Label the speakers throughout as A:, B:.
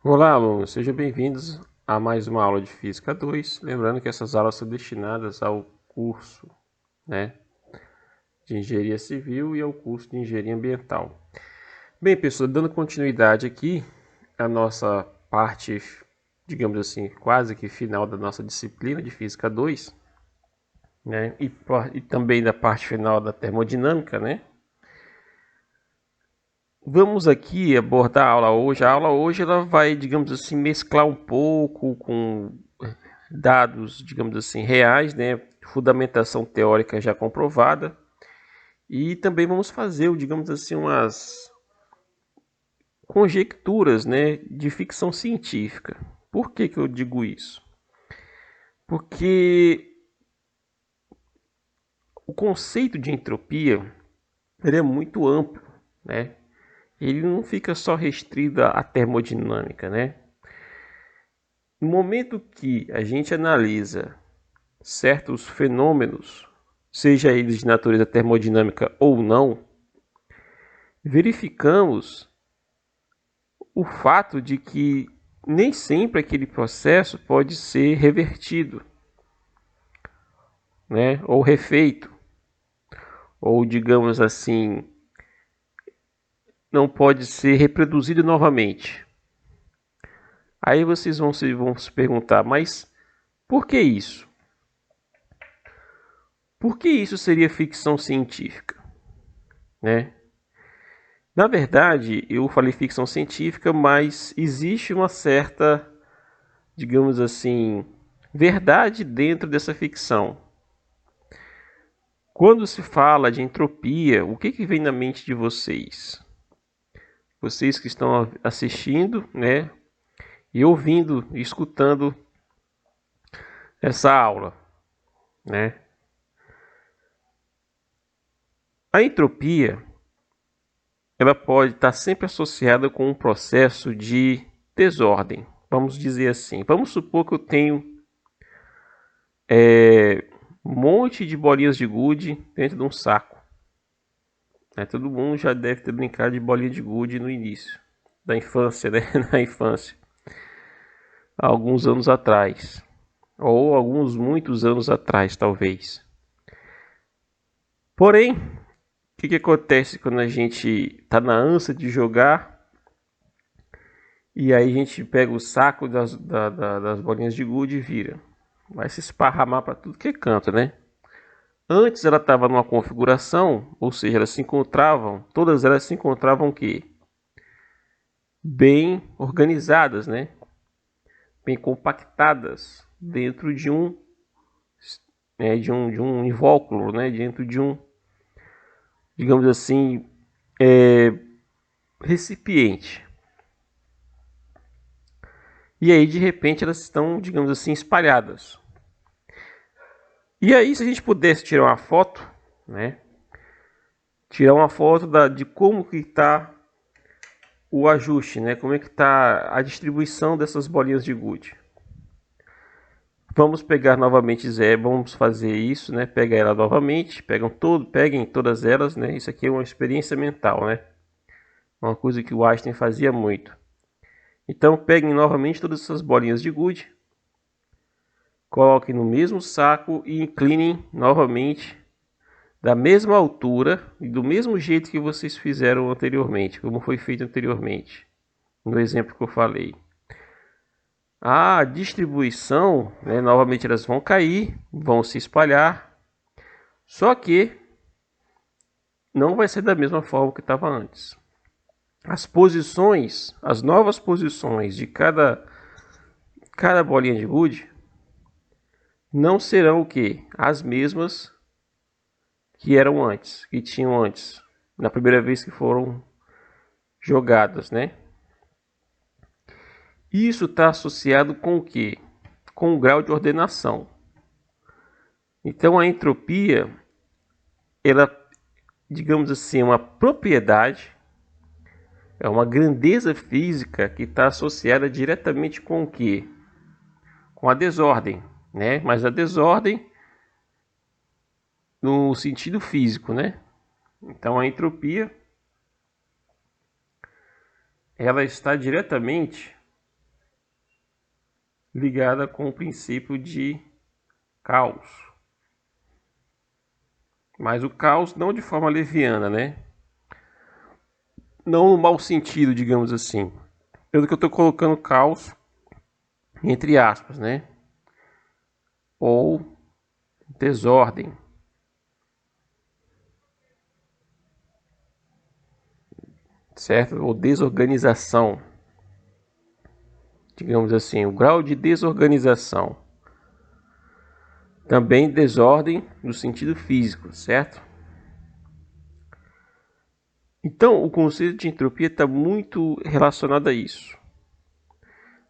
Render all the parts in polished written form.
A: Olá, alunos, sejam bem-vindos a mais uma aula de Física 2. Lembrando que essas aulas são destinadas ao curso, de Engenharia Civil e ao curso de Engenharia Ambiental. Bem, pessoal, dando continuidade aqui à nossa parte, digamos assim, quase que final da nossa disciplina de Física 2, e também da parte final da termodinâmica, Vamos aqui abordar a aula hoje. A aula hoje ela vai, digamos assim, mesclar um pouco com dados, digamos assim, reais, fundamentação teórica já comprovada, e também vamos fazer, digamos assim, umas conjecturas, de ficção científica. Por que eu digo isso? Porque o conceito de entropia ele é muito amplo, né? Ele não fica só restrito à termodinâmica, No momento que a gente analisa certos fenômenos, seja eles de natureza termodinâmica ou não, verificamos o fato de que nem sempre aquele processo pode ser revertido, ou refeito, ou digamos assim, não pode ser reproduzido novamente. Aí vocês vão se perguntar, mas por que isso? Por que isso seria ficção científica? Na verdade, eu falei ficção científica, mas existe uma certa, digamos assim, verdade dentro dessa ficção. Quando se fala de entropia, o que vem na mente de vocês? Vocês que estão assistindo, e ouvindo, e escutando essa aula, A entropia, ela pode estar sempre associada com um processo de desordem. Vamos dizer assim. Vamos supor que eu tenho um monte de bolinhas de gude dentro de um saco. Todo mundo já deve ter brincado de bolinha de gude no início da infância, Na infância, há alguns anos atrás, ou alguns muitos anos atrás, talvez. Porém, o que acontece quando a gente está na ânsia de jogar e aí a gente pega o saco das bolinhas de gude e vira? Vai se esparramar para tudo que é canto, Antes ela estava numa configuração, ou seja, todas elas se encontravam o quê? Bem organizadas, bem compactadas dentro de um invólucro, dentro de um, digamos assim, recipiente. E aí de repente elas estão, digamos assim, espalhadas. E aí se a gente pudesse tirar uma foto, tirar uma foto de como que está o ajuste, como é que está a distribuição dessas bolinhas de gude. Vamos pegar novamente zero, vamos fazer isso, Pega ela novamente, peguem todas elas, Isso aqui é uma experiência mental, Uma coisa que o Einstein fazia muito. Então peguem novamente todas essas bolinhas de gude, coloquem no mesmo saco e inclinem novamente da mesma altura e do mesmo jeito que vocês fizeram anteriormente, como foi feito anteriormente, no exemplo que eu falei. A distribuição, novamente elas vão cair, vão se espalhar, só que não vai ser da mesma forma que estava antes. As novas posições de cada bolinha de gude não serão o que? As mesmas que tinham antes, na primeira vez que foram jogadas, Isso está associado com o que? Com o grau de ordenação. Então a entropia, ela, digamos assim, é uma propriedade, é uma grandeza física que está associada diretamente com o que? Com a desordem, Mas a desordem no sentido físico, Então a entropia, ela está diretamente ligada com o princípio de caos. Mas o caos não de forma leviana, né? Não no mau sentido, digamos assim. Pelo que eu estou colocando caos entre aspas, né? Ou desordem. Certo? Ou desorganização. Digamos assim, o grau de desorganização. Também desordem no sentido físico, certo? Então, o conceito de entropia está muito relacionado a isso.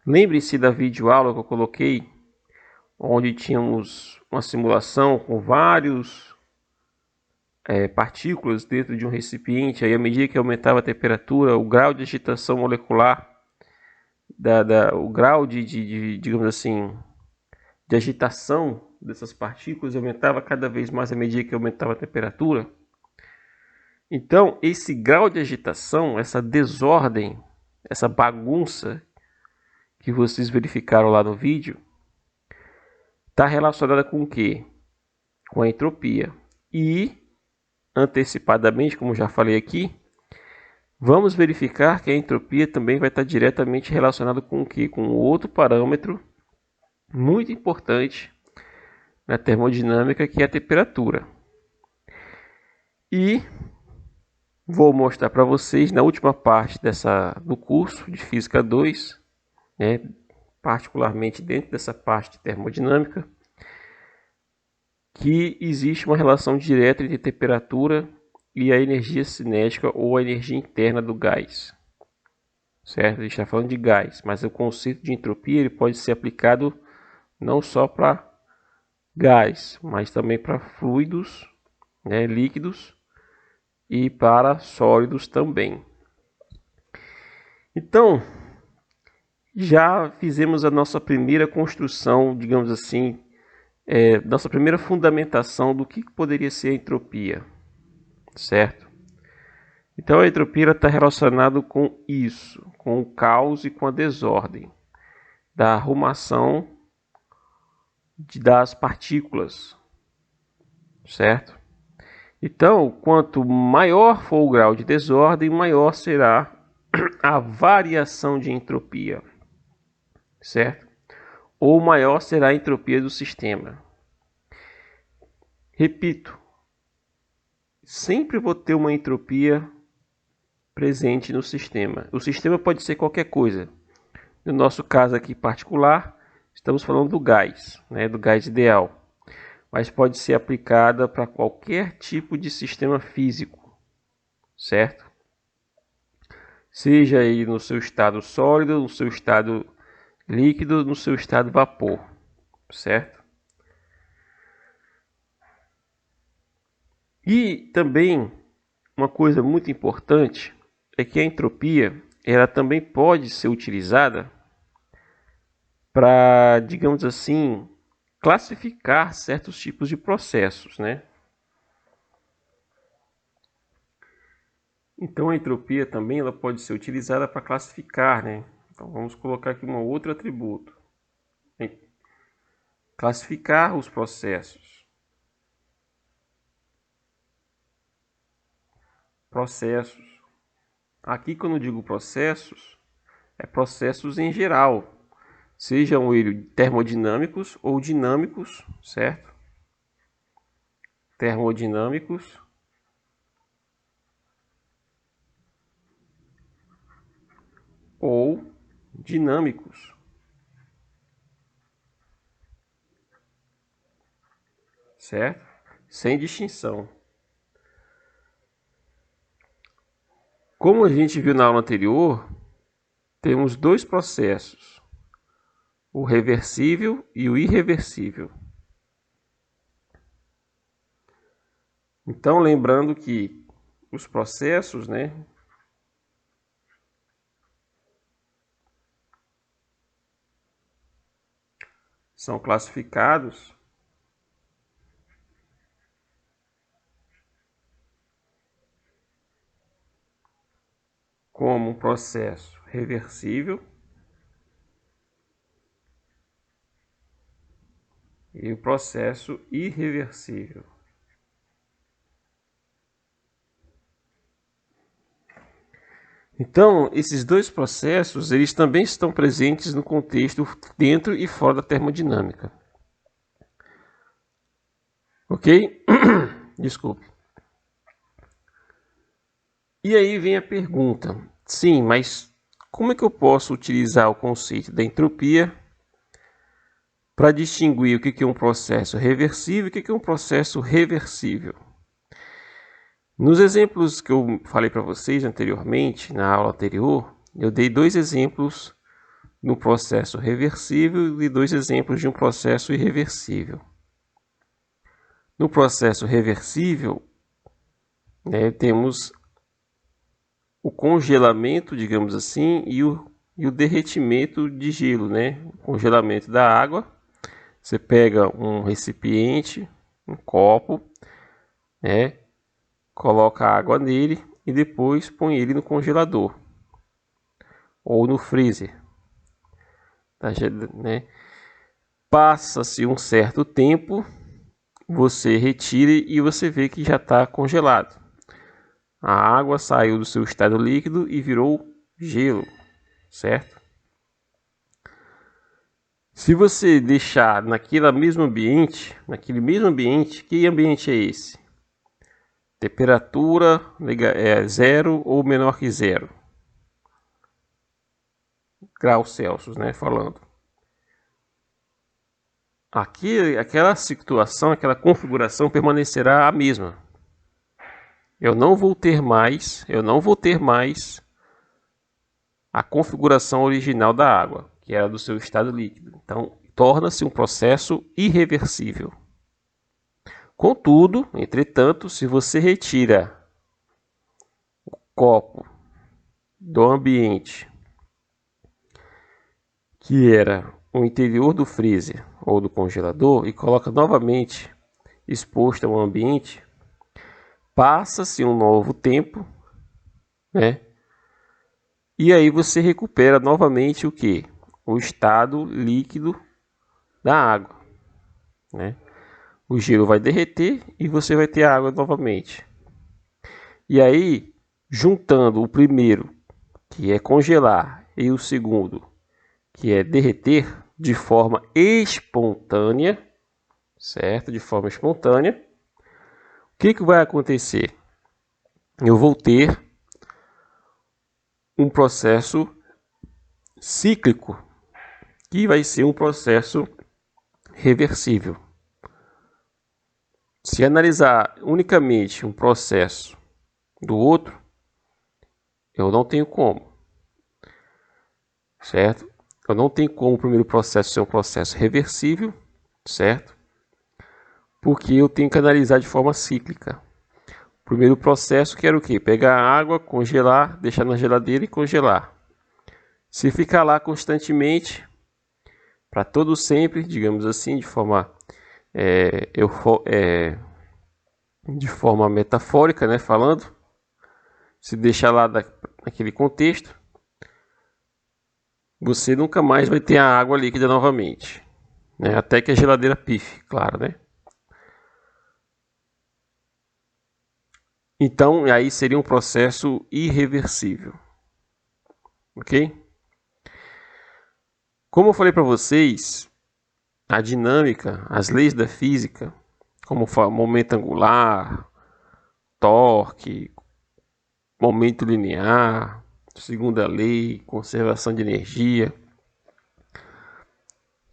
A: Lembre-se da videoaula que eu coloquei, onde tínhamos uma simulação com vários partículas dentro de um recipiente. Aí, à medida que aumentava a temperatura, o grau de agitação molecular, o grau digamos assim, de agitação dessas partículas aumentava cada vez mais à medida que aumentava a temperatura. Então, esse grau de agitação, essa desordem, essa bagunça que vocês verificaram lá no vídeo, está relacionada com o quê? Com a entropia. E, antecipadamente, como já falei aqui, vamos verificar que a entropia também vai estar diretamente relacionada com o quê? Com outro parâmetro muito importante na termodinâmica, que é a temperatura. E vou mostrar para vocês na última parte do curso de Física 2, né, particularmente dentro dessa parte de termodinâmica, que existe uma relação direta entre temperatura e a energia cinética ou a energia interna do gás. Certo? A gente está falando de gás, mas o conceito de entropia ele pode ser aplicado não só para gás, mas também para fluidos, né, líquidos e para sólidos também. Então, já fizemos a nossa primeira construção, digamos assim, nossa primeira fundamentação do que poderia ser a entropia, certo? Então a entropia está relacionada com isso, com o caos e com a desordem, da arrumação das partículas, certo? Então, quanto maior for o grau de desordem, maior será a variação de entropia, certo? Ou maior será a entropia do sistema. Repito, sempre vou ter uma entropia presente no sistema. O sistema pode ser qualquer coisa. No nosso caso aqui particular, estamos falando do gás, né, do gás ideal. Mas pode ser aplicada para qualquer tipo de sistema físico, certo? Seja aí no seu estado sólido, no seu estado líquido, no seu estado vapor, certo? E também uma coisa muito importante é que a entropia ela também pode ser utilizada para, digamos assim, classificar certos tipos de processos, né? Então a entropia também ela pode ser utilizada para classificar, né? Então vamos colocar aqui um outro atributo. Classificar os processos. Processos. Aqui quando eu digo processos, é processos em geral. Sejam eles termodinâmicos ou dinâmicos, certo? Termodinâmicos ou dinâmicos, certo? Sem distinção. Como a gente viu na aula anterior, temos dois processos, o reversível e o irreversível. Então, lembrando que os processos, né, são classificados como um processo reversível e o processo irreversível. Então, esses dois processos, eles também estão presentes no contexto dentro e fora da termodinâmica. Ok? Desculpe. E aí vem a pergunta. Sim, mas como é que eu posso utilizar o conceito da entropia para distinguir o que é um processo reversível e o que é um processo reversível? Nos exemplos que eu falei para vocês anteriormente, na aula anterior, eu dei dois exemplos no processo reversível e dois exemplos de um processo irreversível. No processo reversível, temos o congelamento, digamos assim, e o derretimento de gelo, O congelamento da água. Você pega um recipiente, um copo, coloca água nele e depois põe ele no congelador ou no freezer. Passa-se um certo tempo, você retira e você vê que já está congelado. A água saiu do seu estado líquido e virou gelo, certo? Se você deixar naquele mesmo ambiente, que ambiente é esse? Temperatura é 0 ou menor que 0 graus Celsius, falando. Aqui, aquela situação, aquela configuração permanecerá a mesma. Eu não vou ter mais a configuração original da água, que era do seu estado líquido. Então, torna-se um processo irreversível. Contudo, entretanto, se você retira o copo do ambiente, que era o interior do freezer ou do congelador, e coloca novamente exposto ao ambiente, passa-se um novo tempo, E aí você recupera novamente o que? O estado líquido da água, O gelo vai derreter e você vai ter a água novamente. E aí, juntando o primeiro, que é congelar, e o segundo, que é derreter de forma espontânea, certo? De forma espontânea. O que vai acontecer? Eu vou ter um processo cíclico, que vai ser um processo reversível. Se analisar unicamente um processo do outro, eu não tenho como, certo? Eu não tenho como o primeiro processo ser um processo reversível, certo? Porque eu tenho que analisar de forma cíclica. O primeiro processo que era o quê? Pegar a água, congelar, deixar na geladeira e congelar. Se ficar lá constantemente, para todo sempre, digamos assim, de forma metafórica, falando, se deixar lá naquele contexto, você nunca mais vai ter a água líquida novamente, até que a geladeira pife, claro, Então, aí seria um processo irreversível, ok? Como eu falei para vocês, a dinâmica, as leis da física, como momento angular, torque, momento linear, segunda lei, conservação de energia,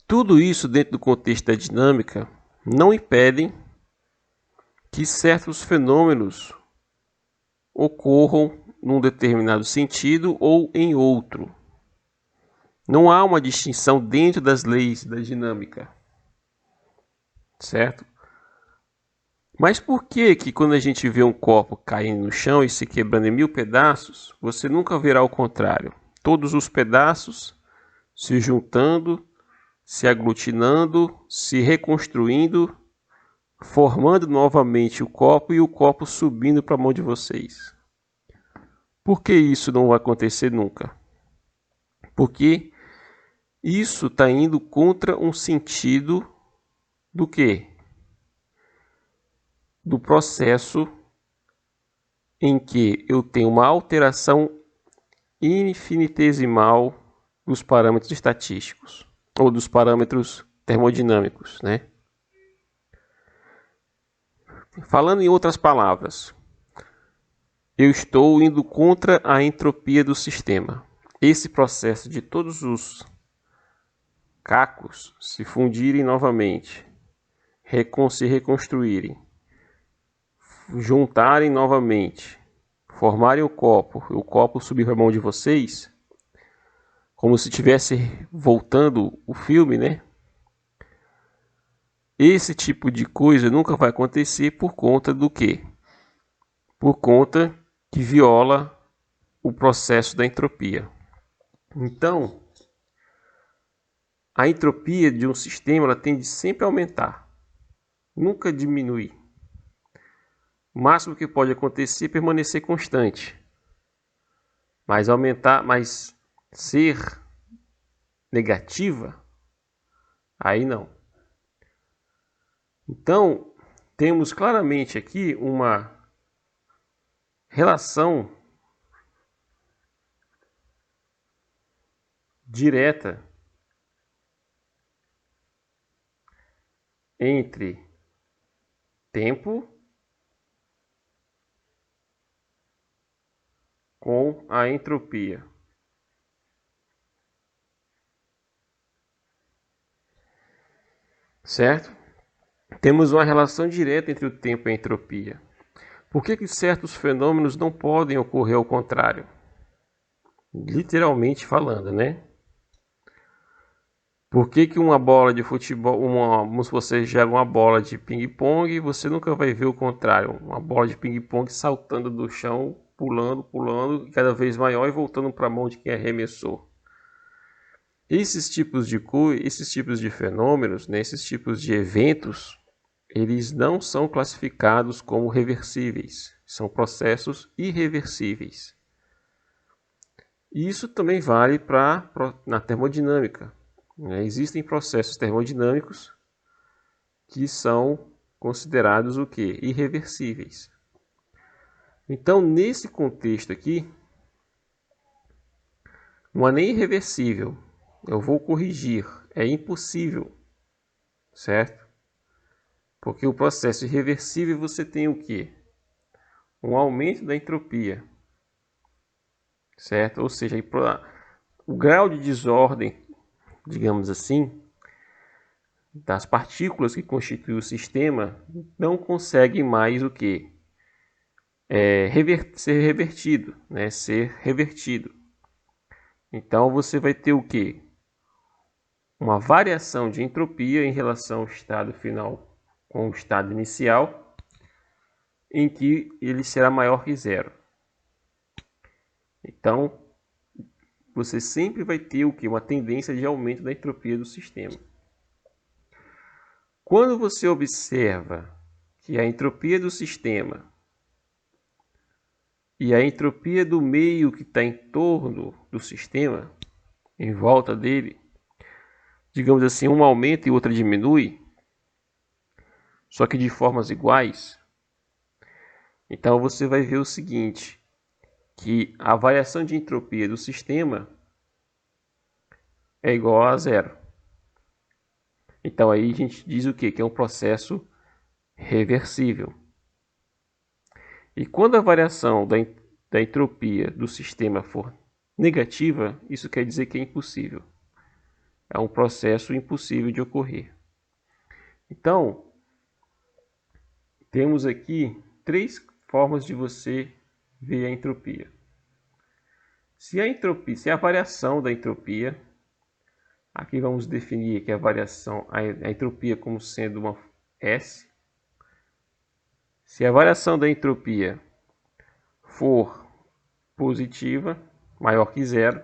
A: tudo isso dentro do contexto da dinâmica não impedem que certos fenômenos ocorram num determinado sentido ou em outro. Não há uma distinção dentro das leis da dinâmica, certo? Mas por que quando a gente vê um copo caindo no chão e se quebrando em 1000 pedaços, você nunca verá o contrário? Todos os pedaços se juntando, se aglutinando, se reconstruindo, formando novamente o copo e o copo subindo para a mão de vocês. Por que isso não vai acontecer nunca? Porque isso está indo contra um sentido do quê? Do processo em que eu tenho uma alteração infinitesimal dos parâmetros estatísticos ou dos parâmetros termodinâmicos, né? Falando em outras palavras, eu estou indo contra a entropia do sistema. Esse processo de todos os cacos se fundirem novamente, se reconstruírem, juntarem novamente, formarem o copo subir para a mão de vocês, como se estivesse voltando o filme, né? Esse tipo de coisa nunca vai acontecer por conta do quê? Por conta que viola o processo da entropia. Então, a entropia de um sistema ela tende sempre a aumentar, nunca diminuir. O máximo que pode acontecer é permanecer constante, mas aumentar, mas ser negativa, aí não. Então, temos claramente aqui uma relação direta entre tempo com a entropia. Certo? Temos uma relação direta entre o tempo e a entropia. Por que certos fenômenos não podem ocorrer ao contrário? Literalmente falando, né? Por que uma bola de futebol, se você joga uma bola de ping-pong, você nunca vai ver o contrário. Uma bola de ping-pong saltando do chão, pulando, cada vez maior e voltando para a mão de quem arremessou. Esses tipos de fenômenos, né, esses tipos de eventos, eles não são classificados como reversíveis. São processos irreversíveis. E isso também vale na termodinâmica. Existem processos termodinâmicos que são considerados o quê? Irreversíveis. Então, nesse contexto aqui, não é nem irreversível. Eu vou corrigir. É impossível. Certo? Porque o processo irreversível você tem o quê? Um aumento da entropia. Certo? Ou seja, o grau de desordem, digamos assim, das partículas que constituem o sistema não consegue mais o que? Ser revertido, né? Ser revertido. Então você vai ter o que? Uma variação de entropia em relação ao estado final com o estado inicial, em que ele será maior que zero. Então você sempre vai ter o que? Uma tendência de aumento da entropia do sistema. Quando você observa que a entropia do sistema e a entropia do meio que está em torno do sistema, em volta dele, digamos assim, uma aumenta e outra diminui, só que de formas iguais, então você vai ver o seguinte, que a variação de entropia do sistema é igual a zero. Então aí a gente diz o quê? Que é um processo reversível. E quando a variação da entropia do sistema for negativa, isso quer dizer que é impossível. É um processo impossível de ocorrer. Então, temos aqui 3 formas de você ver a entropia. Se a variação da entropia, aqui vamos definir que a entropia como sendo uma S. Se a variação da entropia for positiva, maior que zero,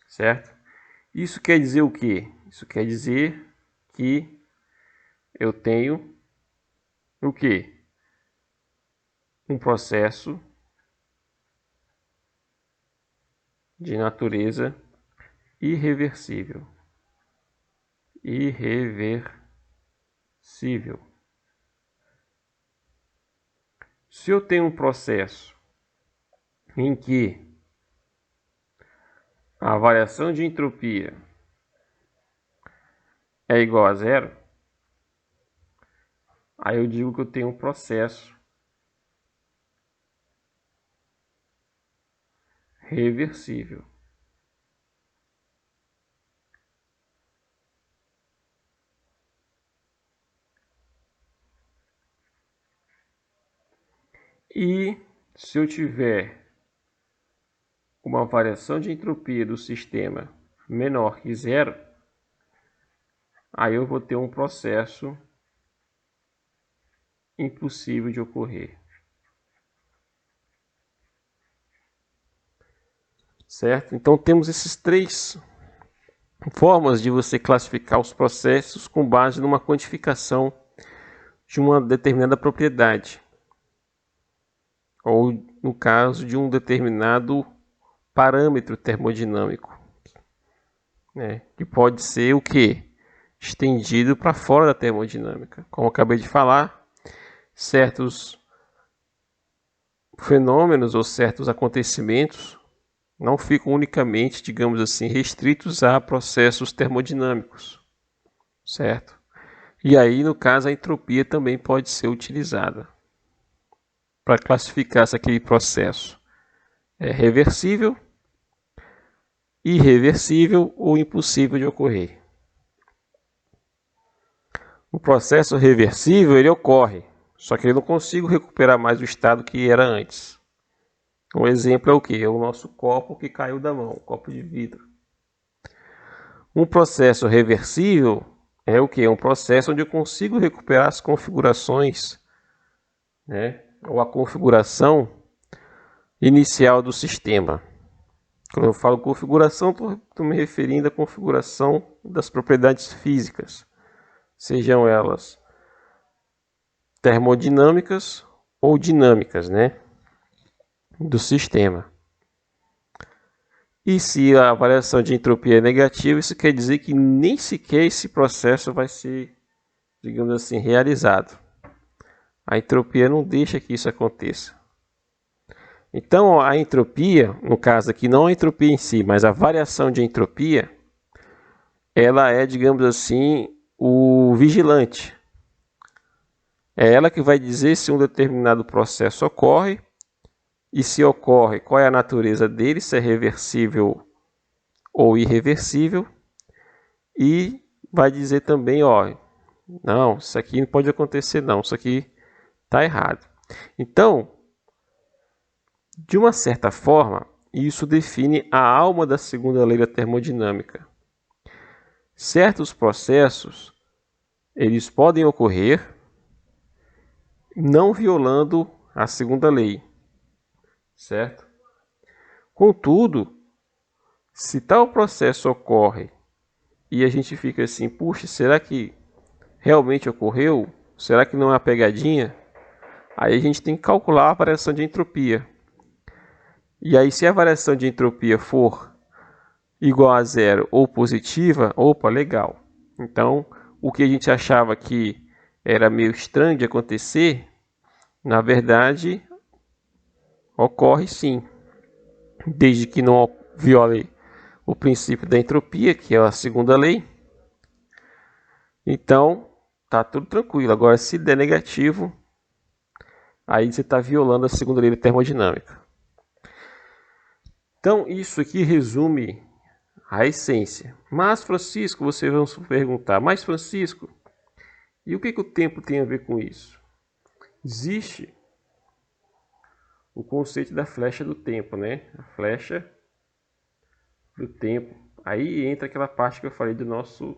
A: certo? Isso quer dizer o quê? Isso quer dizer que eu tenho o quê? Um processo de natureza irreversível. irreversível. Se eu tenho um processo em que a variação de entropia é igual a zero, aí eu digo que eu tenho um processo reversível. E se eu tiver uma variação de entropia do sistema menor que zero, aí eu vou ter um processo impossível de ocorrer. Certo? Então temos esses três formas de você classificar os processos com base numa quantificação de uma determinada propriedade, ou no caso de um determinado parâmetro termodinâmico, né? Que pode ser o que? Estendido para fora da termodinâmica. Como eu acabei de falar, certos fenômenos ou certos acontecimentos não ficam unicamente, digamos assim, restritos a processos termodinâmicos, certo? E aí, no caso, a entropia também pode ser utilizada para classificar se aquele processo é reversível, irreversível ou impossível de ocorrer. O processo reversível ele ocorre, só que eu não consigo recuperar mais o estado que era antes. Um exemplo é o que? É o nosso copo que caiu da mão, um copo de vidro. Um processo reversível é o que? É um processo onde eu consigo recuperar as configurações, né? Ou a configuração inicial do sistema. Quando eu falo configuração, estou me referindo à configuração das propriedades físicas, sejam elas termodinâmicas ou dinâmicas, né, do sistema. E se a variação de entropia é negativa, isso quer dizer que nem sequer esse processo vai ser, digamos assim, realizado. A entropia não deixa que isso aconteça. Então, a entropia, no caso aqui, não a entropia em si, mas a variação de entropia, ela é, digamos assim, o vigilante. É ela que vai dizer se um determinado processo ocorre e se ocorre, qual é a natureza dele, se é reversível ou irreversível, e vai dizer também, ó, não, isso aqui não pode acontecer não, isso aqui está errado. Então, de uma certa forma, isso define a alma da segunda lei da termodinâmica. Certos processos, eles podem ocorrer não violando a segunda lei, certo? Contudo, se tal processo ocorre e a gente fica assim, puxa, será que realmente ocorreu? Será que não é uma pegadinha? Aí a gente tem que calcular a variação de entropia. E aí, se a variação de entropia for igual a zero ou positiva, opa, legal. Então, o que a gente achava que era meio estranho de acontecer, na verdade, ocorre sim, desde que não viole o princípio da entropia, que é a segunda lei. Então, tá tudo tranquilo. Agora, se der negativo, aí você está violando a segunda lei da termodinâmica. Então, isso aqui resume a essência. Mas, Francisco, vocês vão se perguntar, mas Francisco, e o que o tempo tem a ver com isso? Existe o conceito da flecha do tempo, né? A flecha do tempo. Aí entra aquela parte que eu falei do nosso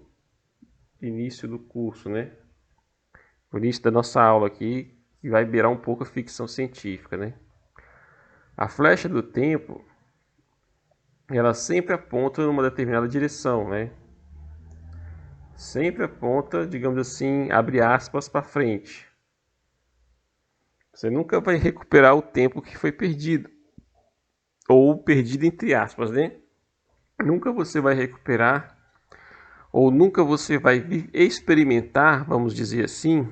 A: início do curso, né? O início da nossa aula aqui, que vai beirar um pouco a ficção científica, né? A flecha do tempo, ela sempre aponta numa determinada direção, né? Sempre aponta, digamos assim, abre aspas para frente. Você nunca vai recuperar o tempo que foi perdido. Ou perdido entre aspas, né? Nunca você vai recuperar ou nunca você vai experimentar, vamos dizer assim,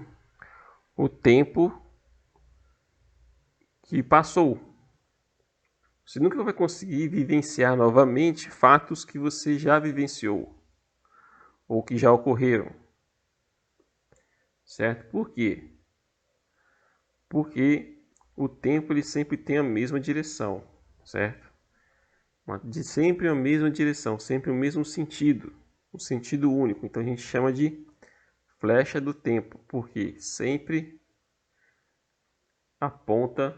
A: o tempo que passou. Você nunca vai conseguir vivenciar novamente fatos que você já vivenciou ou que já ocorreram. Certo? Por quê? Porque o tempo ele sempre tem a mesma direção, certo? Sempre a mesma direção, sempre o mesmo sentido, um sentido único. Então a gente chama de flecha do tempo, porque sempre aponta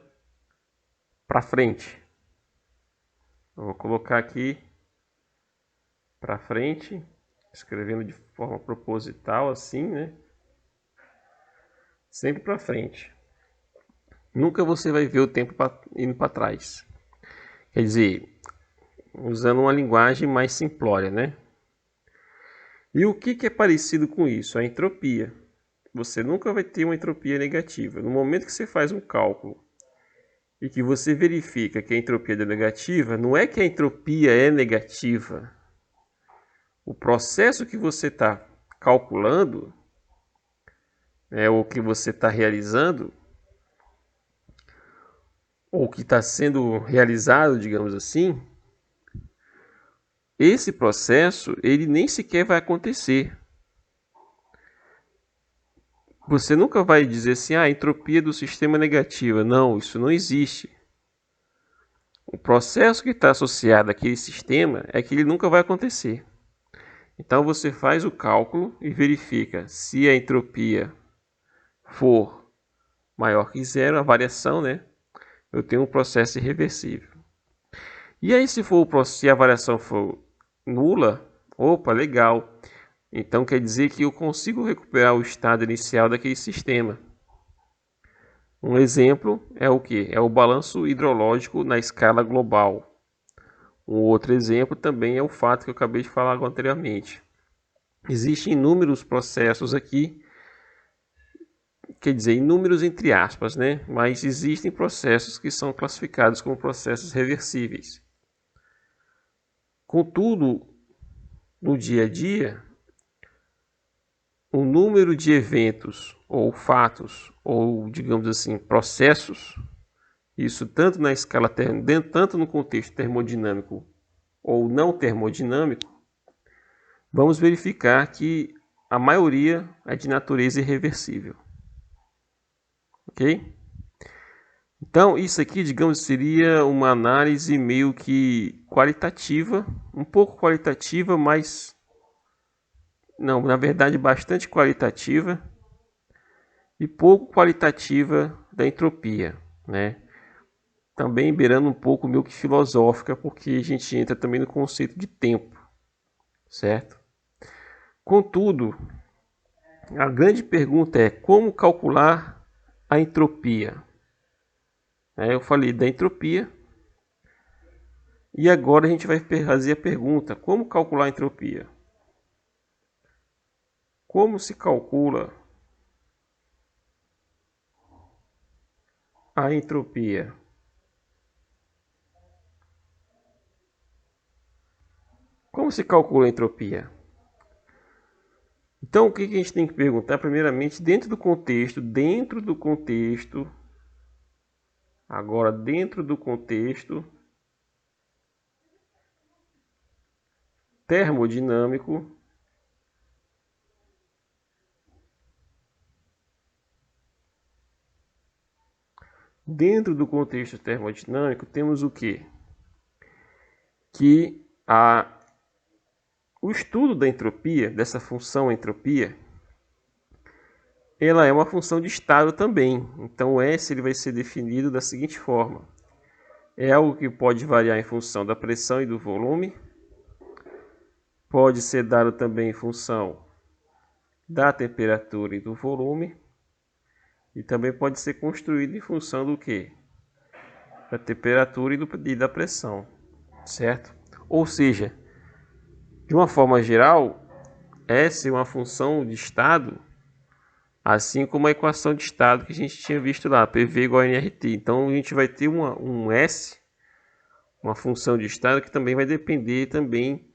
A: para frente. Eu vou colocar aqui para frente, escrevendo de forma proposital assim, né? Sempre para frente. Nunca você vai ver o tempo indo para trás. Quer dizer, usando uma linguagem mais simplória, né? E o que é parecido com isso? A entropia. Você nunca vai ter uma entropia negativa. No momento que você faz um cálculo e que você verifica que a entropia é negativa, não é que a entropia é negativa. O processo que você está calculando, ou que você está realizando, ou que está sendo realizado, digamos assim, esse processo ele nem sequer vai acontecer. Você nunca vai dizer assim, a entropia do sistema é negativa. Não, isso não existe. O processo que está associado àquele sistema é que ele nunca vai acontecer. Então você faz o cálculo e verifica se a entropia for maior que zero, a variação, né? Eu tenho um processo irreversível. E aí se a variação for nula, opa, legal. Então quer dizer que eu consigo recuperar o estado inicial daquele sistema. Um exemplo é o que? É o balanço hidrológico na escala global. Um outro exemplo também é o fato que eu acabei de falar anteriormente. Existem inúmeros processos aqui, quer dizer, inúmeros entre aspas, né? Mas existem processos que são classificados como processos reversíveis. Contudo, no dia a dia, o número de eventos ou fatos ou, digamos assim, processos, isso tanto na escala tanto no contexto termodinâmico ou não termodinâmico, vamos verificar que a maioria é de natureza irreversível. Ok? Então, isso aqui, digamos, seria uma análise meio que qualitativa, um pouco qualitativa, mas não, na verdade, bastante qualitativa e pouco qualitativa da entropia, né? Também beirando um pouco meio que filosófica, porque a gente entra também no conceito de tempo, certo? Contudo, a grande pergunta é como calcular a entropia? Eu falei da entropia e agora a gente vai fazer a pergunta: como calcular a entropia? Como se calcula a entropia? Como se calcula a entropia? Então, o que a gente tem que perguntar? Primeiramente, dentro do contexto, agora dentro do contexto termodinâmico, temos o quê? Que o estudo da entropia, dessa função entropia, ela é uma função de estado também. Então, o S ele vai ser definido da seguinte forma: é algo que pode variar em função da pressão e do volume, pode ser dado também em função da temperatura e do volume, e também pode ser construído em função do que? Da temperatura e da pressão, certo? Ou seja, de uma forma geral, S é uma função de estado, assim como a equação de estado que a gente tinha visto lá, PV igual a nRT. Então a gente vai ter um S, uma função de estado que também vai depender também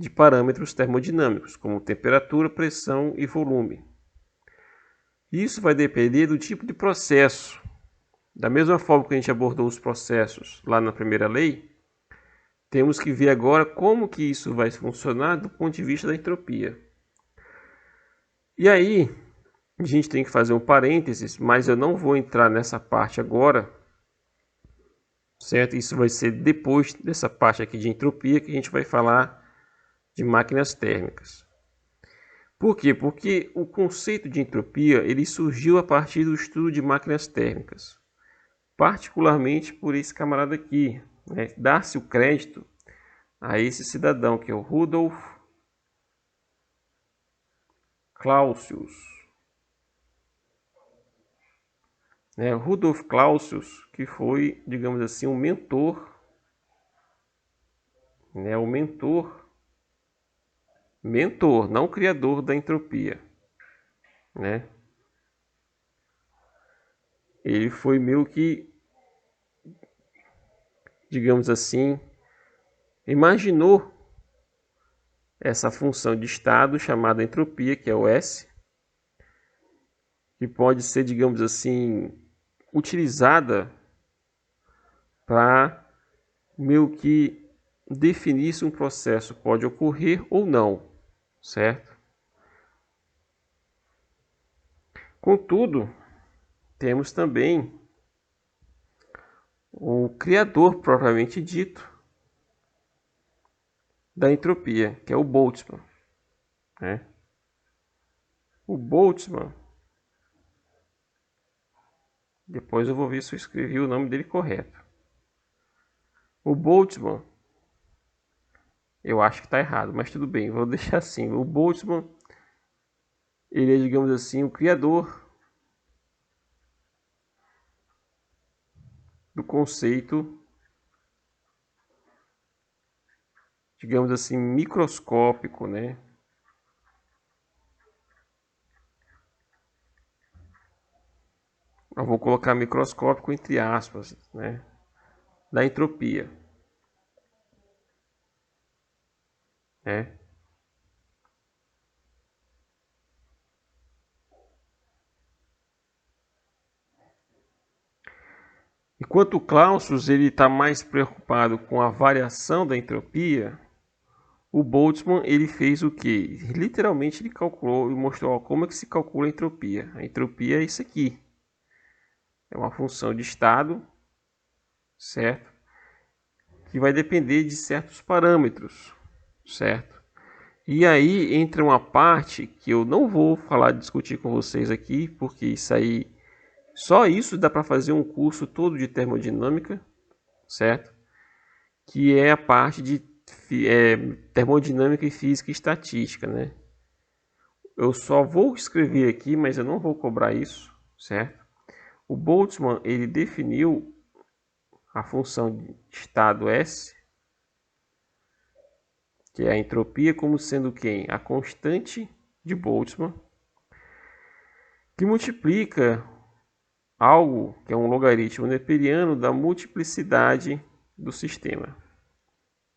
A: de parâmetros termodinâmicos, como temperatura, pressão e volume. Isso vai depender do tipo de processo. Da mesma forma que a gente abordou os processos lá na primeira lei, temos que ver agora como que isso vai funcionar do ponto de vista da entropia. E aí, a gente tem que fazer um parênteses, mas eu não vou entrar nessa parte agora, certo? Isso vai ser depois dessa parte aqui de entropia que a gente vai falar de máquinas térmicas. Por quê? Porque o conceito de entropia ele surgiu a partir do estudo de máquinas térmicas, particularmente por esse camarada aqui, né? Dá-se o crédito a esse cidadão que é o Rudolf Clausius. Rudolf Clausius, que foi, digamos assim, um mentor, o mentor, não criador da entropia, né? Ele foi meio que, digamos assim, imaginou essa função de estado chamada entropia, que é o S, que pode ser, digamos assim, utilizada para meio que definir se um processo pode ocorrer ou não, certo? Contudo, temos também o criador propriamente dito da entropia, que é o Boltzmann, né? O Boltzmann, depois eu vou ver se eu escrevi o nome dele correto. O Boltzmann, eu acho que está errado, mas tudo bem, vou deixar assim. O Boltzmann, ele é, digamos assim, o criador do conceito, digamos assim, microscópico, né? Eu vou colocar microscópico entre aspas, né? Da entropia, né? Enquanto o Clausius ele está mais preocupado com a variação da entropia, o Boltzmann ele fez o que? Literalmente ele calculou e mostrou como é que se calcula a entropia. A entropia é isso aqui. É uma função de estado, certo? Que vai depender de certos parâmetros, certo? E aí entra uma parte que eu não vou discutir com vocês aqui, porque isso aí, só isso dá para fazer um curso todo de termodinâmica, certo? Que é a parte de termodinâmica e física e estatística, né? Eu só vou escrever aqui, mas eu não vou cobrar isso, certo? O Boltzmann ele definiu a função de estado S, que é a entropia, como sendo quem? A constante de Boltzmann, que multiplica algo que é um logaritmo neperiano da multiplicidade do sistema,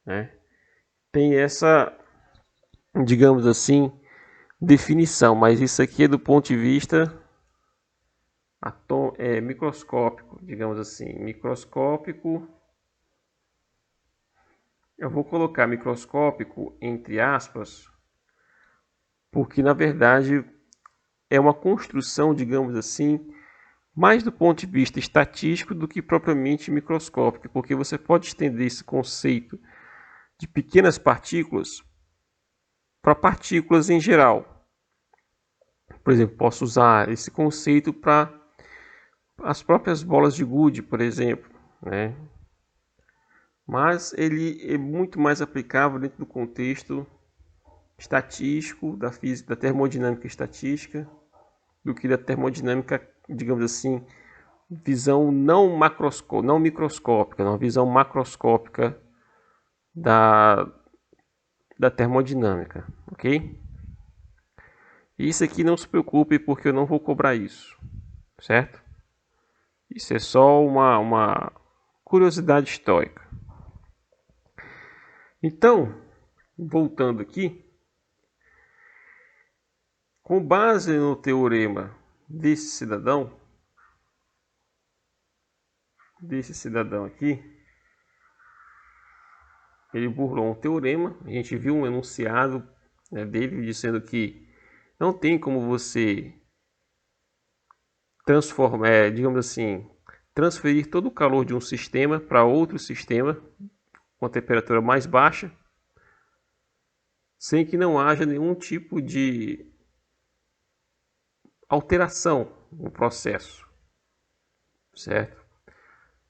A: né? Tem essa, digamos assim, definição, mas isso aqui é do ponto de vista microscópico, digamos assim, microscópico. Eu vou colocar microscópico entre aspas, porque na verdade é uma construção, digamos assim, mais do ponto de vista estatístico do que propriamente microscópico, porque você pode estender esse conceito de pequenas partículas para partículas em geral. Por exemplo, posso usar esse conceito para as próprias bolas de gude, por exemplo, né? Mas ele é muito mais aplicável dentro do contexto estatístico, da física, da termodinâmica estatística, do que da termodinâmica, digamos assim, visão não microscópica, uma visão macroscópica da, da termodinâmica, ok? Isso aqui não se preocupe porque eu não vou cobrar isso, certo? Isso é só uma curiosidade histórica. Então, voltando aqui, com base no teorema desse cidadão aqui, ele burlou um teorema. A gente viu um enunciado, né, dele dizendo que não tem como você transformar, digamos assim, transferir todo o calor de um sistema para outro sistema com a temperatura mais baixa, sem que não haja nenhum tipo de alteração no processo, certo?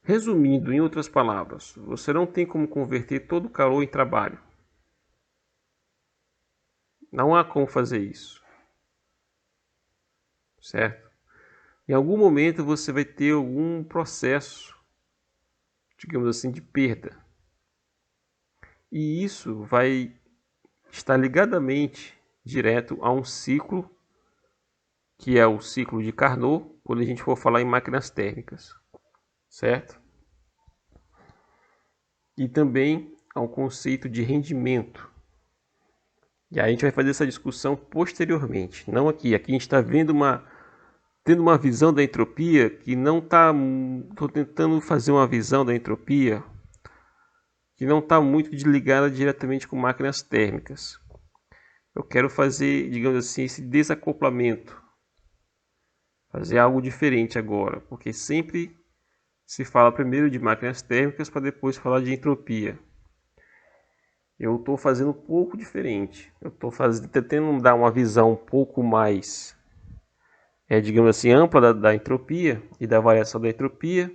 A: Resumindo, em outras palavras, você não tem como converter todo o calor em trabalho. Não há como fazer isso, certo? Em algum momento você vai ter algum processo, digamos assim, de perda. E isso vai estar ligadamente direto a um ciclo, que é o ciclo de Carnot, quando a gente for falar em máquinas térmicas, certo? E também ao conceito de rendimento. E aí a gente vai fazer essa discussão posteriormente, não aqui. Aqui a gente está tendo uma visão da entropia que não está... Estou tentando fazer uma visão da entropia que não está muito ligada diretamente com máquinas térmicas. Eu quero fazer, digamos assim, esse desacoplamento. Fazer algo diferente agora, porque sempre se fala primeiro de máquinas térmicas para depois falar de entropia. Eu estou fazendo um pouco diferente. Eu estou tentando dar uma visão um pouco mais, digamos assim, ampla da entropia e da variação da entropia,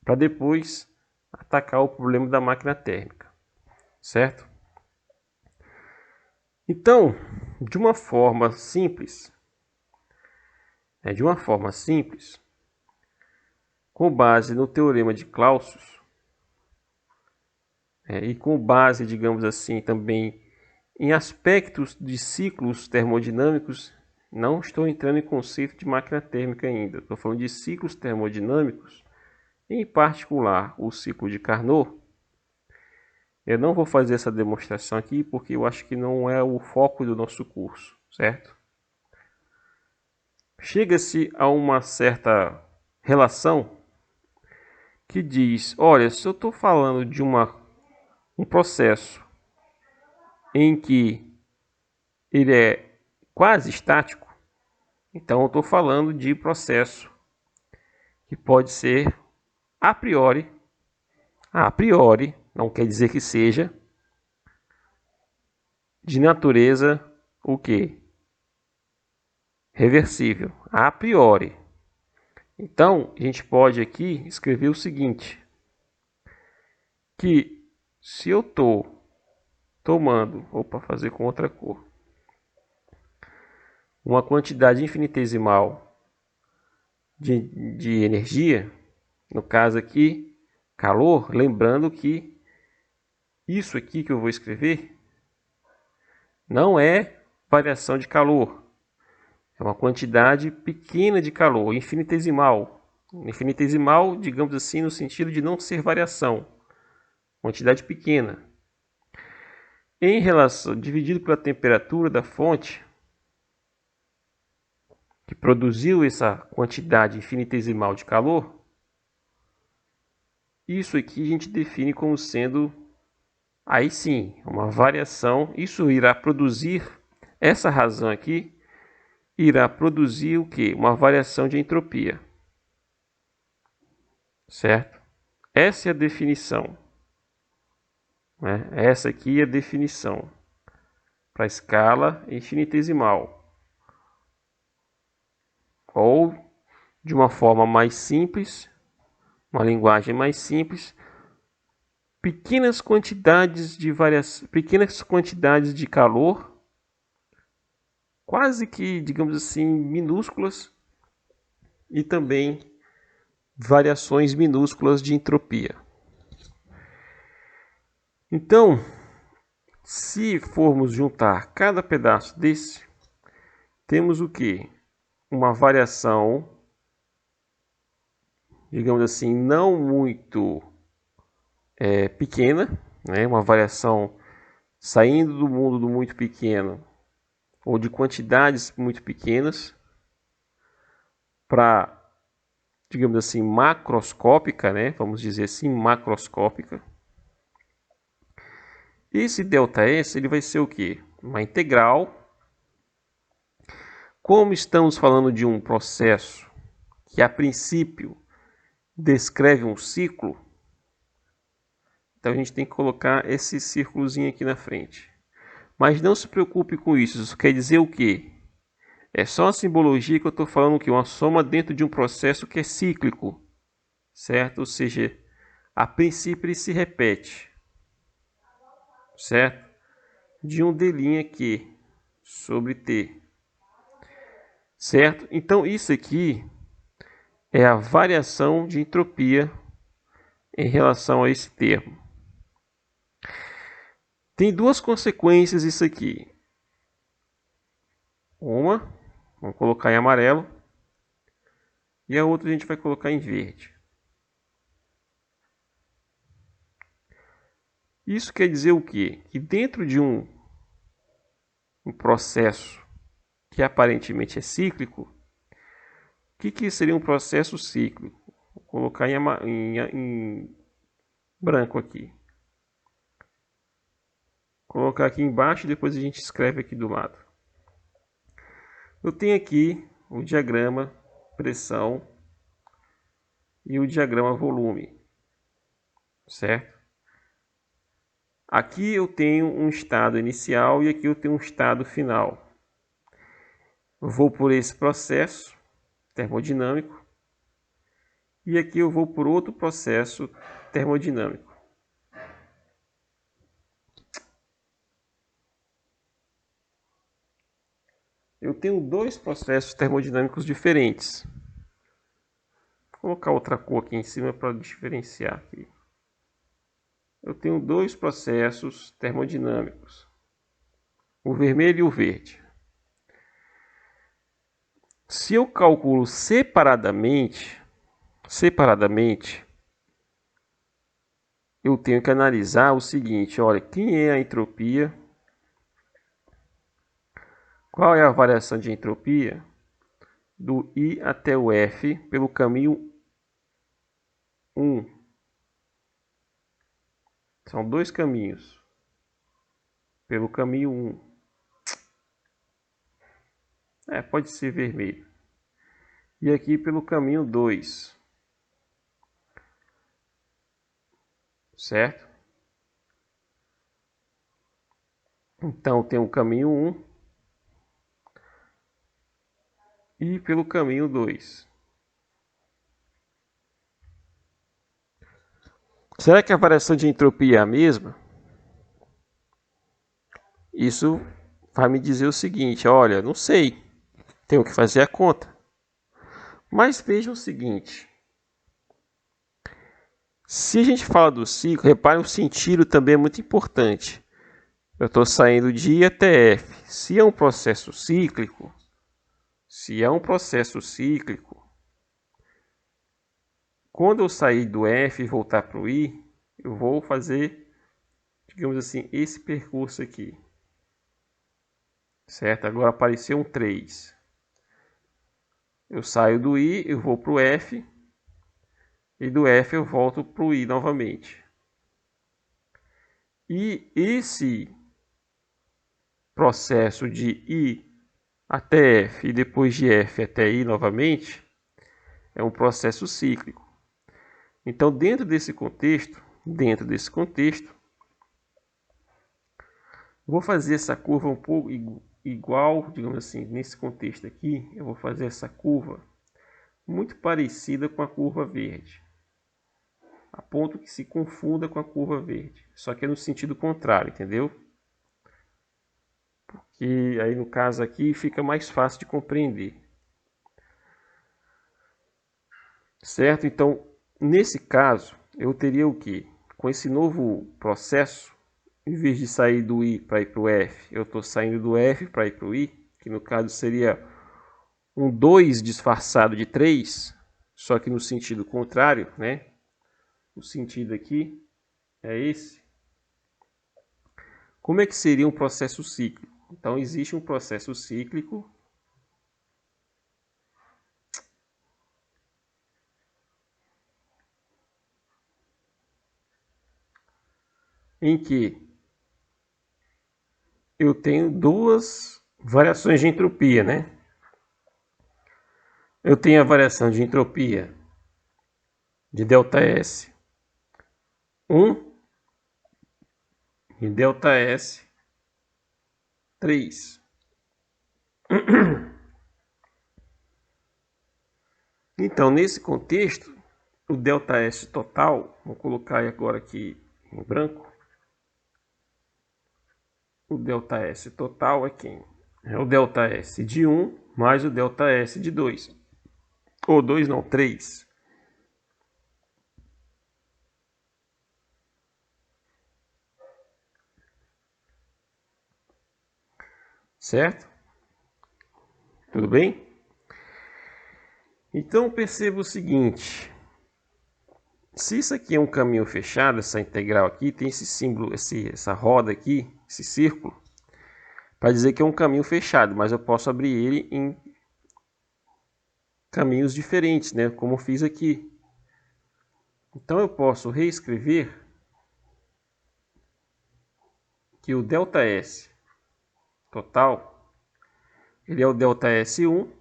A: para depois atacar o problema da máquina térmica, certo? Então, de uma forma simples, com base no teorema de Clausius, e com base, digamos assim, também em aspectos de ciclos termodinâmicos, não estou entrando em conceito de máquina térmica ainda, estou falando de ciclos termodinâmicos, em particular o ciclo de Carnot. Eu não vou fazer essa demonstração aqui porque eu acho que não é o foco do nosso curso, certo? Chega-se a uma certa relação que diz, olha, se eu estou falando de um processo em que ele é quase estático, então eu estou falando de processo que pode ser a priori, não quer dizer que seja, de natureza o quê? Reversível, a priori. Então, a gente pode aqui escrever o seguinte, que se eu estou tomando, fazer com outra cor, uma quantidade infinitesimal de energia, no caso aqui, calor, lembrando que isso aqui que eu vou escrever não é variação de calor, é uma quantidade pequena de calor, infinitesimal. Infinitesimal, digamos assim, no sentido de não ser variação, quantidade pequena. Em relação, dividido pela temperatura da fonte, que produziu essa quantidade infinitesimal de calor, isso aqui a gente define como sendo, aí sim, uma variação. Isso irá produzir, essa razão aqui, irá produzir o que? Uma variação de entropia. Certo? Essa é a definição. Né? Essa aqui é a definição para a escala infinitesimal. Ou, de uma forma mais simples, uma linguagem mais simples, pequenas quantidades de calor, quase que, digamos assim, minúsculas, e também variações minúsculas de entropia. Então, se formos juntar cada pedaço desse, temos o que? Uma variação, digamos assim, não muito pequena, né? Uma variação saindo do mundo do muito pequeno ou de quantidades muito pequenas para, digamos assim, macroscópica, né? Vamos dizer assim, macroscópica. Esse ΔS ele vai ser o quê? Uma integral. Como estamos falando de um processo que a princípio descreve um ciclo, então a gente tem que colocar esse círculozinho aqui na frente. Mas não se preocupe com isso. Isso quer dizer o quê? É só uma simbologia que eu estou falando que uma soma dentro de um processo que é cíclico, certo? Ou seja, a princípio ele se repete, certo? De um D' aqui sobre T, certo? Então isso aqui é a variação de entropia em relação a esse termo. Tem duas consequências isso aqui. Uma, vamos colocar em amarelo, e a outra a gente vai colocar em verde. Isso quer dizer o quê? Que dentro de um processo que aparentemente é cíclico, o que seria um processo cíclico? Vou colocar em branco aqui. Vou colocar aqui embaixo e depois a gente escreve aqui do lado. Eu tenho aqui o diagrama pressão e o diagrama volume, certo? Aqui eu tenho um estado inicial e aqui eu tenho um estado final. Eu vou por esse processo termodinâmico e aqui eu vou por outro processo termodinâmico. Eu tenho dois processos termodinâmicos diferentes. Vou colocar outra cor aqui em cima para diferenciar aqui. Eu tenho dois processos termodinâmicos, o vermelho e o verde. Se eu calculo separadamente, eu tenho que analisar o seguinte, olha, quem é a entropia? Qual é a variação de entropia do I até o F pelo caminho 1? São dois caminhos. Pelo caminho 1. Pode ser vermelho. E aqui pelo caminho 2. Certo? Então tem o caminho 1 e pelo caminho 2. Será que a variação de entropia é a mesma? Isso vai me dizer o seguinte, olha, não sei, tenho que fazer a conta. Mas vejam o seguinte, se a gente fala do ciclo, repare o sentido também é muito importante. Eu estou saindo de I até F. Se é um processo cíclico, quando eu sair do F e voltar para o I, eu vou fazer, digamos assim, esse percurso aqui. Certo? Agora apareceu um 3. Eu saio do I, eu vou para o F. E do F eu volto para o I novamente. E esse processo de I até F e depois de F até I novamente é um processo cíclico. Então, dentro desse contexto, vou fazer essa curva um pouco igual, digamos assim, nesse contexto aqui, eu vou fazer essa curva muito parecida com a curva verde, a ponto que se confunda com a curva verde, só que é no sentido contrário, entendeu? Porque aí no caso aqui fica mais fácil de compreender. Certo? Então, nesse caso, eu teria o que? Com esse novo processo, em vez de sair do I para ir para o F, eu estou saindo do F para ir para o I, que no caso seria um 2 disfarçado de 3, só que no sentido contrário, né? O sentido aqui é esse. Como é que seria um processo cíclico? Então, existe um processo cíclico em que eu tenho duas variações de entropia, né? Eu tenho a variação de entropia de ΔS 1 e ΔS 3. Então, nesse contexto, o ΔS total, vou colocar agora aqui em branco, o ΔS total é quem? É o ΔS de 1 mais o ΔS de 2. Ou 2 não, 3. Certo? Tudo bem? Então perceba o seguinte. Se isso aqui é um caminho fechado, essa integral aqui, tem esse símbolo, essa roda aqui, esse círculo, para dizer que é um caminho fechado, mas eu posso abrir ele em caminhos diferentes, né? Como eu fiz aqui. Então eu posso reescrever que o ΔS total, ele é o ΔS1,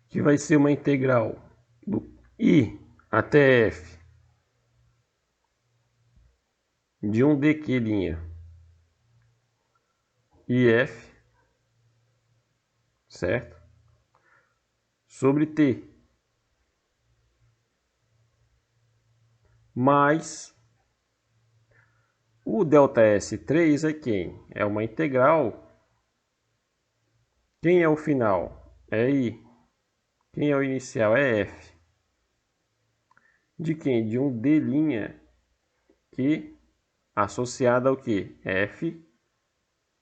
A: que vai ser uma integral do I até F de 1dq' IF, certo? Sobre T, mais o ΔS3 é quem? É uma integral. Quem é o final? É I. Quem é o inicial? É F. De quem? De um D' que associado ao que? F,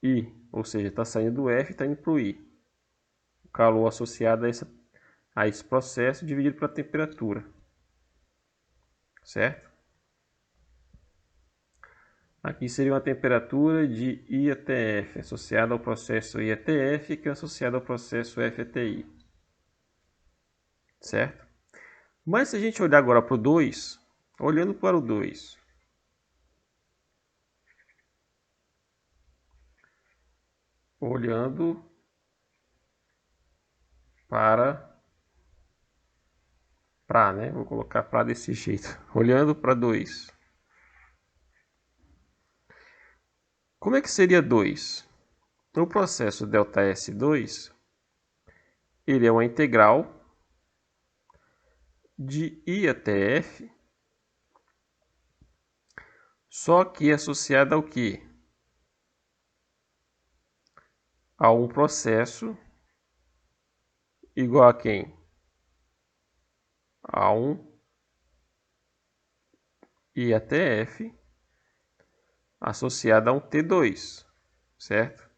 A: I. Ou seja, está saindo do F e está indo para o I. O calor associado a esse processo dividido pela temperatura. Certo? Aqui seria uma temperatura de I até F, associada ao processo I até F, que é associado ao processo F até I. Certo? Mas se a gente olhar agora para o 2, olhando para o 2, olhando né? Vou colocar para desse jeito. Olhando para 2. Como é que seria 2? O processo ΔS2, ele é uma integral de I até F, só que associada ao quê? A um processo igual a quem? A 1 I até F associada a um T2, certo?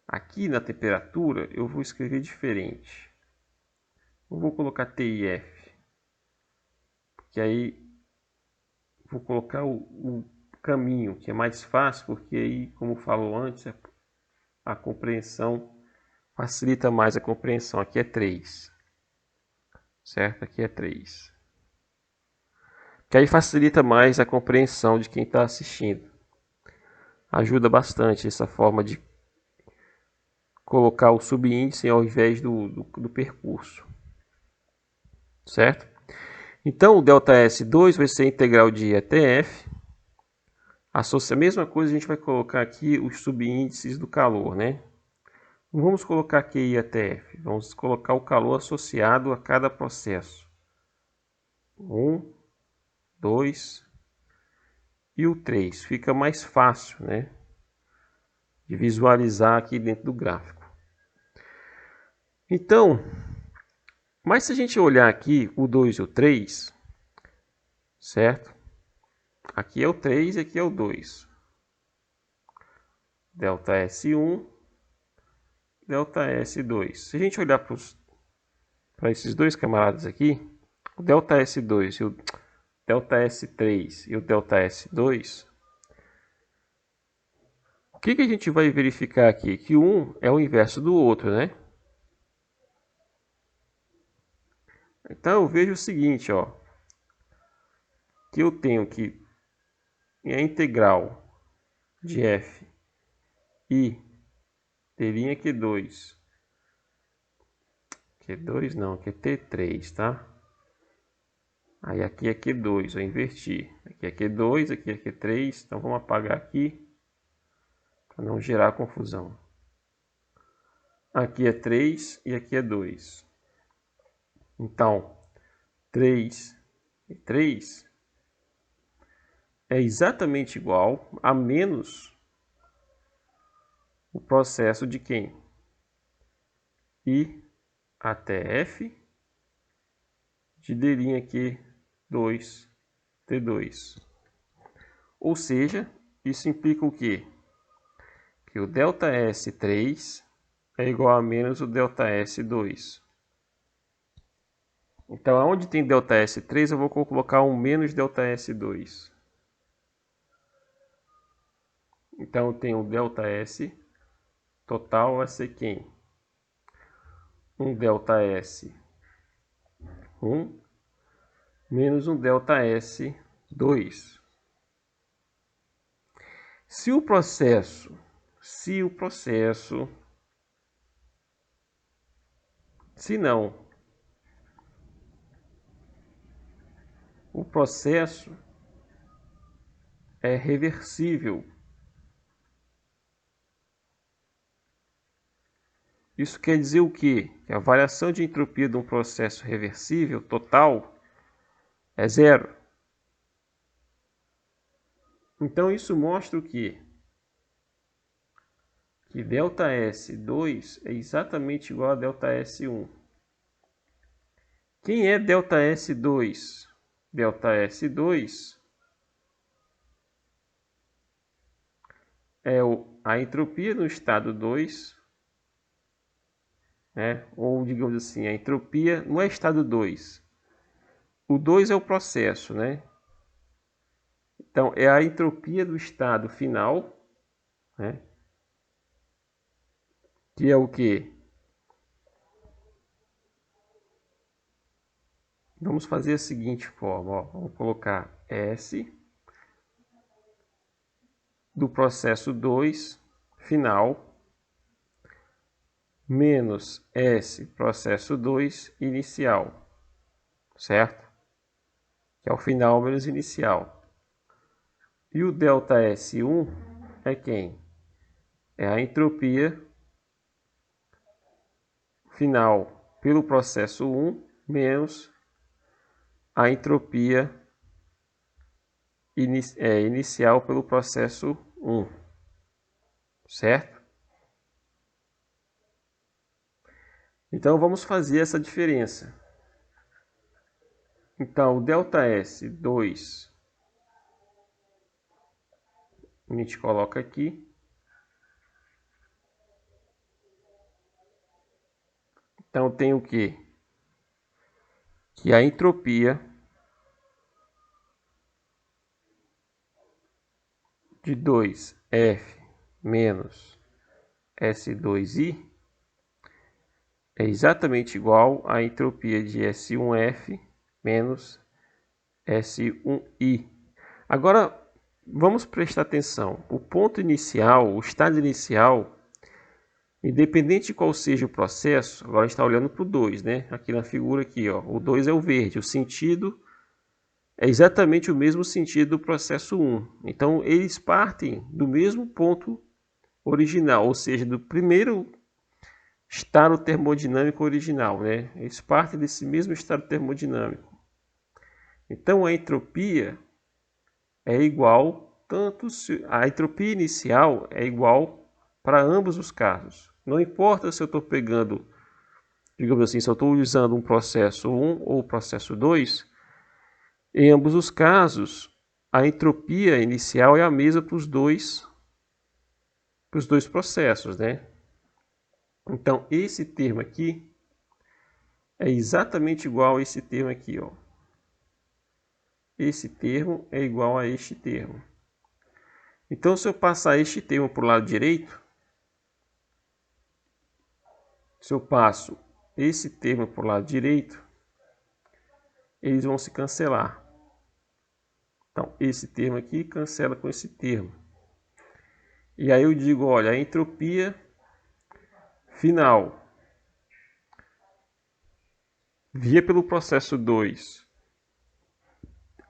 A: Aqui na temperatura eu vou escrever diferente. Eu vou colocar TIF, porque aí vou colocar o caminho, que é mais fácil, porque aí, como falou antes, a compreensão facilita mais a compreensão. Aqui é 3, certo? Aqui é 3. Que aí facilita mais a compreensão de quem está assistindo. Ajuda bastante essa forma de colocar o subíndice ao invés do percurso, certo? Então o ΔS2 vai ser a integral de I até F. A mesma coisa a gente vai colocar aqui os subíndices do calor, né? Não vamos colocar aqui I até F, vamos colocar o calor associado a cada processo. 1, 2 e o 3. Fica mais fácil, né, de visualizar aqui dentro do gráfico. Então, mas se a gente olhar aqui o 2 e o 3, certo? Aqui é o 3 e aqui é o 2. ΔS1, ΔS2. Se a gente olhar para esses dois camaradas aqui, o ΔS2 e o ΔS3 e o ΔS2, que a gente vai verificar aqui? Que um é o inverso do outro, né? Então eu vejo o seguinte, ó, que eu tenho que a integral de f i d' Q2, Q2 não, aqui é T3, tá? Aí aqui é Q2, eu inverti. Aqui é Q2, aqui é Q3, então vamos apagar aqui para não gerar confusão. Aqui é 3 e aqui é 2. Então, 3 e 3 é exatamente igual a menos o processo de quem? I até F de D' aqui 2, T2. Ou seja, isso implica o quê? Que o ΔS3 é igual a menos o ΔS2. Então, onde tem ΔS3, eu vou colocar um menos ΔS2. Então, eu tenho o ΔS total vai ser quem? Um ΔS1 menos um ΔS2. Se o processo, se não, o processo é reversível. Isso quer dizer o quê? Que a variação de entropia de um processo reversível total é zero. Então isso mostra o quê? Que ΔS2 é exatamente igual a ΔS1. Quem é ΔS2? ΔS2 é a entropia no estado 2, né? Ou digamos assim, a entropia não é estado 2. O 2 é o processo, né? Então é a entropia do estado final, né? Que é o que? Vamos fazer a seguinte forma, ó. Vamos colocar S do processo 2 final menos S processo 2 inicial, certo? Que é o final menos inicial. E o ΔS1 é quem? É a entropia final pelo processo 1 menos a entropia inicial pelo processo 1, certo? Então vamos fazer essa diferença. Então o ΔS2 a gente coloca aqui. Então tem o quê? Que a entropia de 2F menos S2I é exatamente igual à entropia de S1F menos S1I. Agora, vamos prestar atenção. O ponto inicial, o estado inicial, independente de qual seja o processo, agora a gente está olhando para o 2, né? Aqui na figura, aqui, ó, o 2 é o verde, o sentido é exatamente o mesmo sentido do processo 1. Então, eles partem do mesmo ponto original, ou seja, do primeiro estado termodinâmico original, né? Eles partem desse mesmo estado termodinâmico. Então, a entropia é igual, a entropia inicial é igual para ambos os casos. Não importa se eu estou pegando, digamos assim, se eu estou usando um processo 1 ou processo 2, em ambos os casos, a entropia inicial é a mesma para os dois processos, né? Então, esse termo aqui é exatamente igual a esse termo aqui, ó. Esse termo é igual a este termo. Então, se eu passar este termo para o lado direito, se eu passo esse termo para o lado direito, eles vão se cancelar. Então, esse termo aqui cancela com esse termo. E aí eu digo, olha, a entropia final via pelo processo 2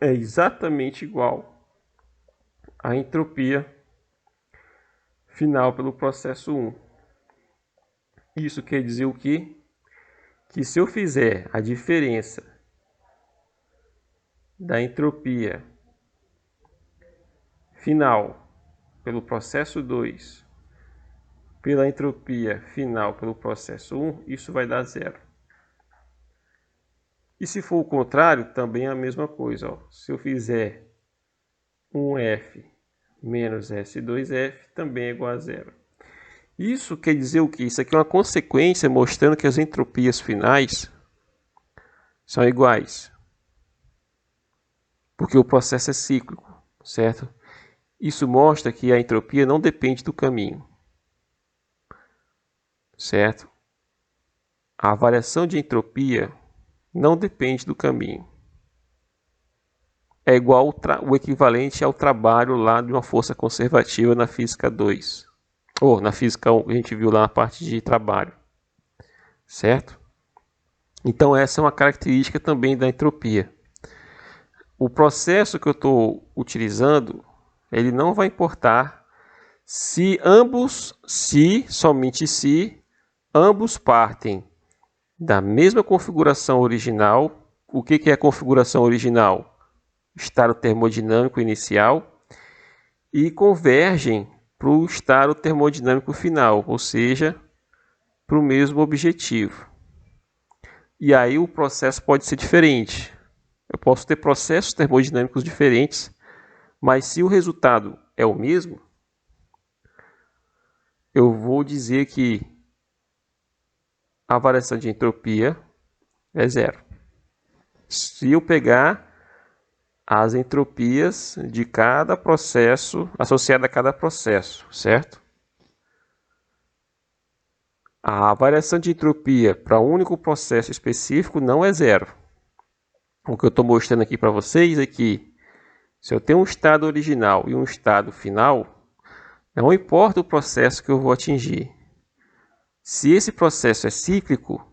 A: é exatamente igual à entropia final pelo processo 1. Isso quer dizer o quê? Que se eu fizer a diferença da entropia final pelo processo 2 pela entropia final pelo processo 1, isso vai dar zero. E se for o contrário, também é a mesma coisa. Ó. Se eu fizer 1F menos S2F, também é igual a zero. Isso quer dizer o que? Isso aqui é uma consequência mostrando que as entropias finais são iguais. Porque o processo é cíclico, certo? Isso mostra que a entropia não depende do caminho, certo? A variação de entropia não depende do caminho. É igual o equivalente ao trabalho lá de uma força conservativa na física 2. Ou na física 1, que a gente viu lá na parte de trabalho. Certo? Então essa é uma característica também da entropia. O processo que eu estou utilizando, ele não vai importar se somente se, ambos partem da mesma configuração original. O que é a configuração original? Estado termodinâmico inicial, e convergem para o estado termodinâmico final, ou seja, para o mesmo objetivo. E aí o processo pode ser diferente. Eu posso ter processos termodinâmicos diferentes, mas se o resultado é o mesmo, eu vou dizer que a variação de entropia é zero. Se eu pegar as entropias de cada processo, associada a cada processo, certo? A variação de entropia para um único processo específico não é zero. O que eu estou mostrando aqui para vocês é que se eu tenho um estado original e um estado final, não importa o processo que eu vou atingir. Se esse processo é cíclico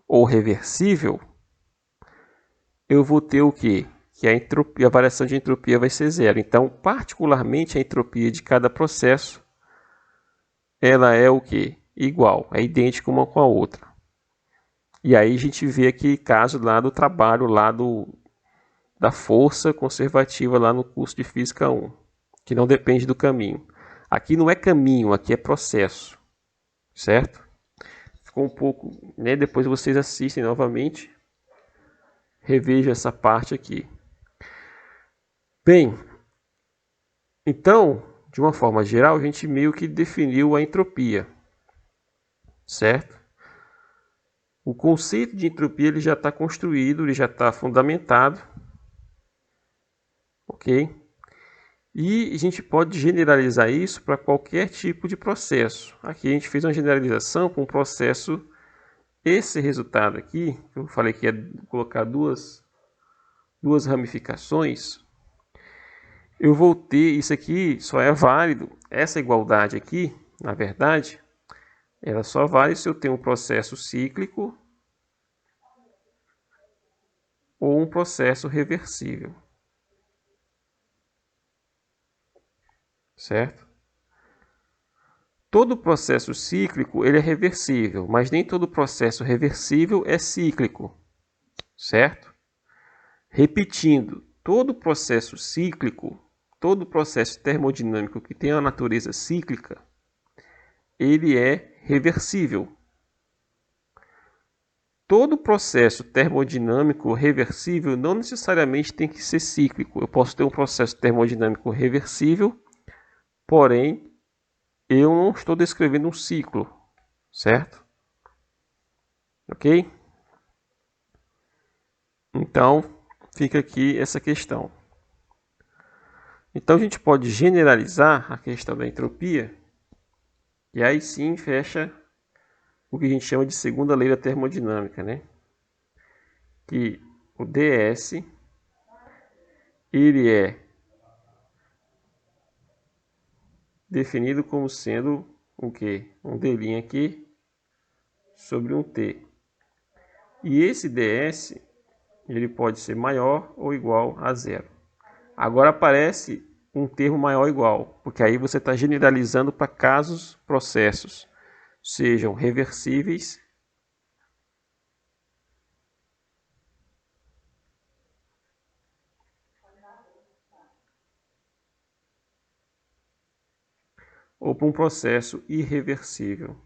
A: ou reversível, eu vou ter o quê? Que a variação de entropia vai ser zero. Então, particularmente a entropia de cada processo, ela é o quê? Igual, é idêntica uma com a outra. E aí a gente vê aqui caso lá do trabalho da força conservativa lá no curso de Física 1, que não depende do caminho. Aqui não é caminho, aqui é processo, certo? Ficou um pouco, né? Depois vocês assistem novamente, revejam essa parte aqui. Bem, então, de uma forma geral, a gente meio que definiu a entropia, certo? O conceito de entropia ele já está construído, ele já está fundamentado, ok? E a gente pode generalizar isso para qualquer tipo de processo. Aqui a gente fez uma generalização para um processo. Esse resultado aqui, que eu falei que ia colocar duas ramificações, eu vou ter, isso aqui só é válido, essa igualdade aqui, na verdade, ela só vale se eu tenho um processo cíclico ou um processo reversível. Certo? Todo processo cíclico ele é reversível, mas nem todo processo reversível é cíclico. Certo? Repetindo, todo processo cíclico, todo processo termodinâmico que tem uma natureza cíclica, ele é reversível. Todo processo termodinâmico reversível não necessariamente tem que ser cíclico. Eu posso ter um processo termodinâmico reversível, porém, eu não estou descrevendo um ciclo, certo? Ok? Então, fica aqui essa questão. Então a gente pode generalizar a questão da entropia e aí sim fecha o que a gente chama de segunda lei da termodinâmica, né? Que o ds ele é definido como sendo o quê? Um d' aqui sobre um t. E esse ds ele pode ser maior ou igual a zero. Agora aparece um termo maior ou igual, porque aí você está generalizando para casos, processos, sejam reversíveis ou para um processo irreversível.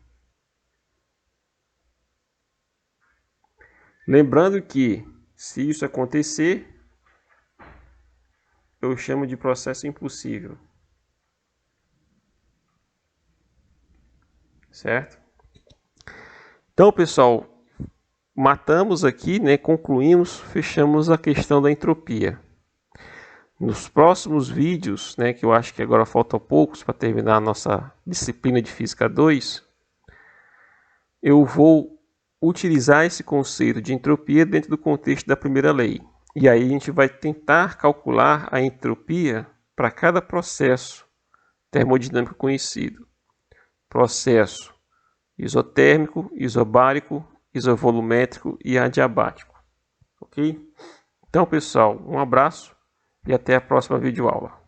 A: Lembrando que, se isso acontecer, eu chamo de processo impossível. Certo? Então, pessoal, matamos aqui, né, concluímos, fechamos a questão da entropia. Nos próximos vídeos, né, que eu acho que agora faltam poucos para terminar a nossa disciplina de Física 2, eu vou utilizar esse conceito de entropia dentro do contexto da primeira lei. E aí a gente vai tentar calcular a entropia para cada processo termodinâmico conhecido. Processo isotérmico, isobárico, isovolumétrico e adiabático. Ok? Então, pessoal, um abraço e até a próxima videoaula.